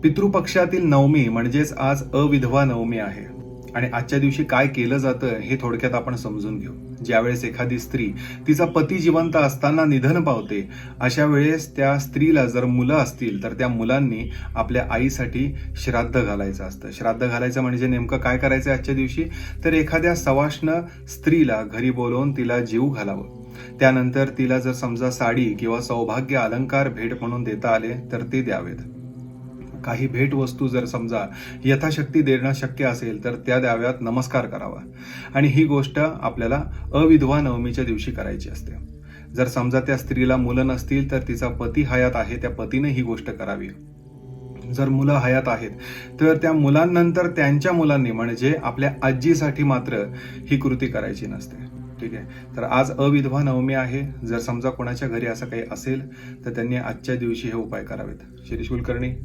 पितृपक्षातील नवमी म्हणजेच आज अविधवा नवमी आहे आणि आजच्या दिवशी काय केलं जातं हे थोडक्यात आपण समजून घेऊ. ज्यावेळेस एखादी स्त्री तिचा पती जिवंत असताना निधन पावते, अशा वेळेस त्या स्त्रीला जर मुलं असतील तर त्या मुलांनी आपल्या आईसाठी श्राद्ध घालायचं असतं. श्राद्ध घालायचं म्हणजे नेमकं काय करायचं आजच्या दिवशी, तर एखाद्या सवाष्ण स्त्रीला घरी बोलवून तिला जीव घालावं. त्यानंतर तिला जर समजा साडी किंवा सौभाग्य अलंकार भेट म्हणून देता आले तर ते द्यावेत. काही भेट वस्तू जर समजा यथाशक्ती देणं शक्य असेल तर त्या द्याव्यात, नमस्कार करावा. आणि ही गोष्ट आपल्याला अविधवा नवमीच्या दिवशी करायची असते. जर समजा त्या स्त्रीला मुलं नसतील तर तिचा पती हयात आहे, त्या पतीने ही गोष्ट करावी. जर मुलं हयात आहेत तर त्या मुलांनंतर त्यांच्या मुलांनी म्हणजे आपल्या आजीसाठी मात्र ही कृती करायची नसते. ठीक आहे. तर आज अविधवा नवमी आहे. जर समजा कोणाच्या घरी असं काही असेल तर त्यांनी आजच्या दिवशी हे उपाय करावेत. शिरीष कुलकर्णी.